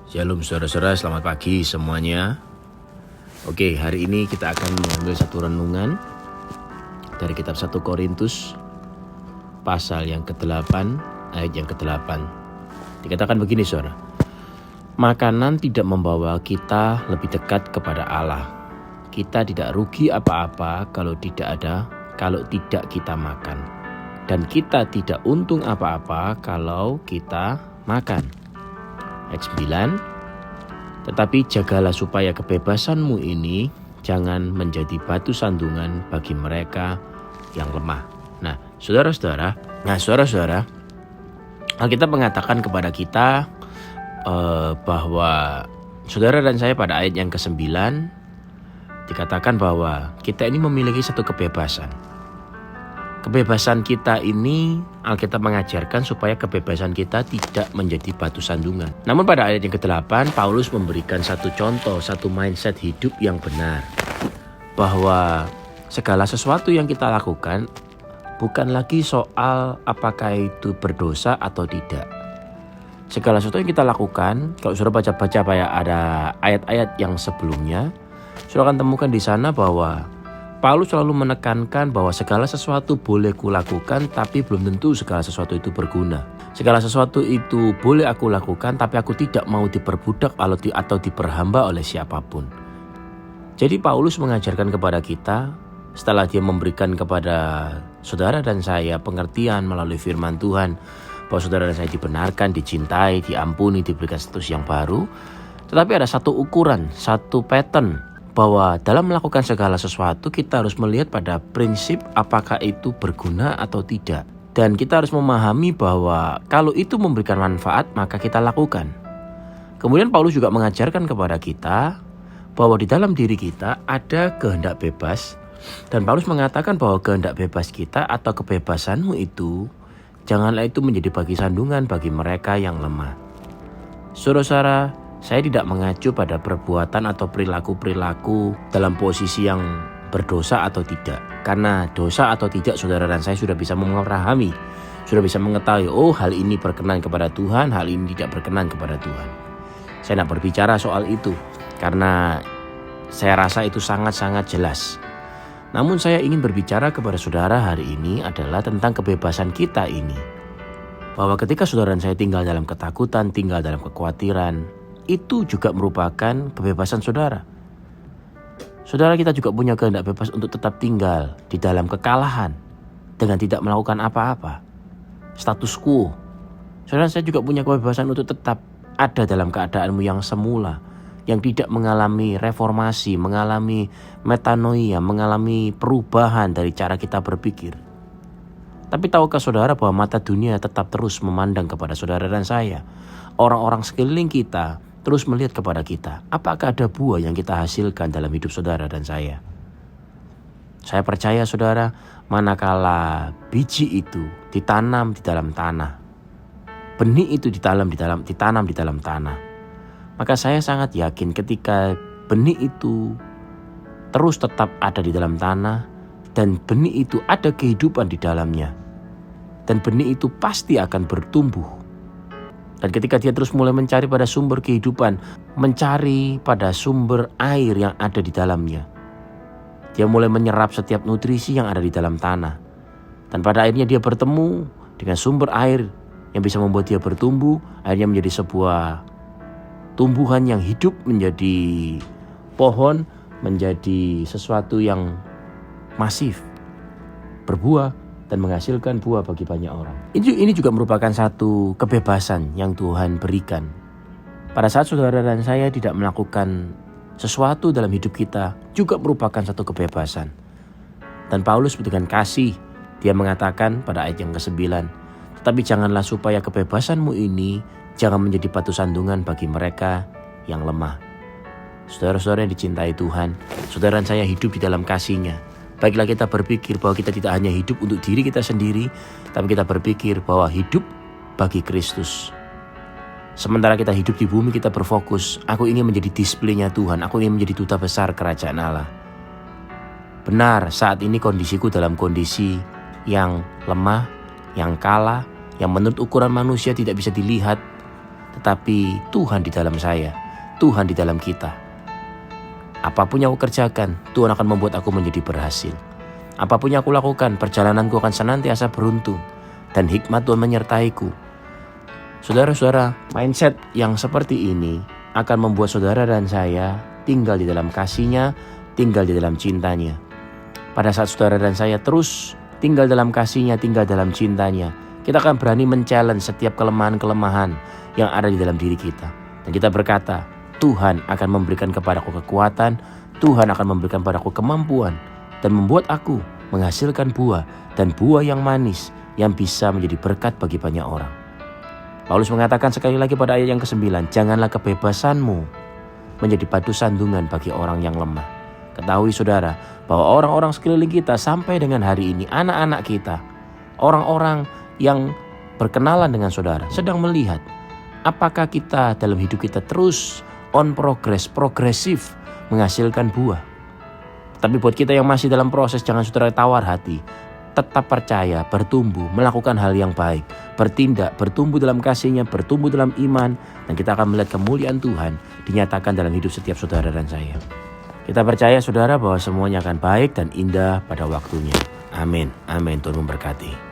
Shalom saudara-saudara, selamat pagi semuanya. Oke, hari ini kita akan mengambil satu renungan dari kitab 1 Korintus pasal yang ke-8 ayat yang ke-8. Dikatakan begini saudara, makanan tidak membawa kita lebih dekat kepada Allah. Kita tidak rugi apa-apa kalau tidak kita makan. Dan kita tidak untung apa-apa kalau kita makan. Ayat 9, tetapi jagalah supaya kebebasanmu ini jangan menjadi batu sandungan bagi mereka yang lemah. Nah, saudara-saudara, Alkitab mengatakan kepada kita bahwa saudara dan saya pada ayat yang ke-9 dikatakan bahwa kita ini memiliki satu kebebasan. Kebebasan kita ini Alkitab mengajarkan supaya kebebasan kita tidak menjadi batu sandungan. Namun pada ayat yang ke-8 Paulus memberikan satu contoh, satu mindset hidup yang benar. Bahwa segala sesuatu yang kita lakukan bukan lagi soal apakah itu berdosa atau tidak. Segala sesuatu yang kita lakukan, kalau saudara baca-baca ada ayat-ayat yang sebelumnya, saudara akan temukan di sana bahwa Paulus selalu menekankan bahwa segala sesuatu boleh kulakukan, tapi belum tentu segala sesuatu itu berguna. Segala sesuatu itu boleh aku lakukan, tapi aku tidak mau diperbudak atau diperhamba oleh siapapun. Jadi Paulus mengajarkan kepada kita, setelah dia memberikan kepada saudara dan saya pengertian melalui firman Tuhan, bahwa saudara dan saya dibenarkan, dicintai, diampuni, diberikan status yang baru. Tetapi ada satu ukuran, satu pattern, bahwa dalam melakukan segala sesuatu kita harus melihat pada prinsip apakah itu berguna atau tidak. Dan kita harus memahami bahwa kalau itu memberikan manfaat maka kita lakukan. Kemudian Paulus juga mengajarkan kepada kita bahwa di dalam diri kita ada kehendak bebas. Dan Paulus mengatakan bahwa kehendak bebas kita atau kebebasanmu itu janganlah itu menjadi bagi sandungan bagi mereka yang lemah. Saudara-saudara, saya tidak mengacu pada perbuatan atau perilaku-perilaku dalam posisi yang berdosa atau tidak. Karena dosa atau tidak saudara dan saya sudah bisa memahami, sudah bisa mengetahui, oh hal ini berkenan kepada Tuhan, hal ini tidak berkenan kepada Tuhan. Saya tidak berbicara soal itu karena saya rasa itu sangat-sangat jelas. Namun saya ingin berbicara kepada saudara hari ini adalah tentang kebebasan kita ini. Bahwa ketika saudara dan saya tinggal dalam ketakutan, tinggal dalam kekhawatiran, itu juga merupakan kebebasan saudara. Saudara, kita juga punya kehendak bebas untuk tetap tinggal di dalam kekalahan dengan tidak melakukan apa-apa, status quo. Saudara, saya juga punya kebebasan untuk tetap ada dalam keadaanmu yang semula, yang tidak mengalami reformasi, mengalami metanoia, mengalami perubahan dari cara kita berpikir. Tapi tahukah saudara bahwa mata dunia tetap terus memandang kepada saudara dan saya? Orang-orang sekeliling kita terus melihat kepada kita. Apakah ada buah yang kita hasilkan dalam hidup saudara dan saya? Saya percaya saudara, manakala biji itu ditanam di dalam tanah, benih itu ditanam di dalam tanah, maka saya sangat yakin ketika benih itu terus tetap ada di dalam tanah dan benih itu ada kehidupan di dalamnya, dan benih itu pasti akan bertumbuh. Dan ketika dia terus mulai mencari pada sumber kehidupan, mencari pada sumber air yang ada di dalamnya, dia mulai menyerap setiap nutrisi yang ada di dalam tanah. Dan pada akhirnya dia bertemu dengan sumber air yang bisa membuat dia bertumbuh, akhirnya menjadi sebuah tumbuhan yang hidup, menjadi pohon, menjadi sesuatu yang masif, berbuah, dan menghasilkan buah bagi banyak orang. Ini juga merupakan satu kebebasan yang Tuhan berikan. Pada saat saudara dan saya tidak melakukan sesuatu dalam hidup kita, juga merupakan satu kebebasan. Dan Paulus dengan kasih, dia mengatakan pada ayat yang ke-9, tetapi janganlah supaya kebebasanmu ini jangan menjadi batu sandungan bagi mereka yang lemah. Saudara-saudara yang dicintai Tuhan, saudara dan saya hidup di dalam kasih-Nya. Baiklah kita berpikir bahwa kita tidak hanya hidup untuk diri kita sendiri, tapi kita berpikir bahwa hidup bagi Kristus. Sementara kita hidup di bumi, kita berfokus, aku ingin menjadi displaynya Tuhan, aku ingin menjadi duta besar kerajaan Allah. Benar, saat ini kondisiku dalam kondisi yang lemah, yang kalah, yang menurut ukuran manusia tidak bisa dilihat. tetapi Tuhan di dalam saya, Tuhan di dalam kita. Apapun yang aku kerjakan, Tuhan akan membuat aku menjadi berhasil. Apapun yang aku lakukan, perjalananku akan senantiasa beruntung, dan hikmat Tuhan menyertaiku. Saudara-saudara, mindset yang seperti ini akan membuat saudara dan saya tinggal di dalam kasih-Nya, tinggal di dalam cintanya. Pada saat saudara dan saya terus tinggal dalam kasih-Nya, tinggal dalam cintanya, kita akan berani men-challenge setiap kelemahan-kelemahan yang ada di dalam diri kita. Dan kita berkata, Tuhan akan memberikan kepadaku kekuatan, Tuhan akan memberikan padaku kemampuan, dan membuat aku menghasilkan buah, dan buah yang manis yang bisa menjadi berkat bagi banyak orang. Paulus mengatakan sekali lagi pada ayat yang ke-9, janganlah kebebasanmu menjadi batu sandungan bagi orang yang lemah. Ketahui saudara, bahwa orang-orang sekeliling kita sampai dengan hari ini, anak-anak kita, orang-orang yang berkenalan dengan saudara, sedang melihat apakah kita dalam hidup kita terus on progress, progresif, menghasilkan buah. Tapi buat kita yang masih dalam proses, jangan saudara tawar hati. Tetap percaya, bertumbuh, melakukan hal yang baik, bertindak, bertumbuh dalam kasih-Nya, bertumbuh dalam iman, dan kita akan melihat kemuliaan Tuhan dinyatakan dalam hidup setiap saudara dan saya. Kita percaya saudara bahwa semuanya akan baik dan indah pada waktunya. Amin. Amin. Tuhan memberkati.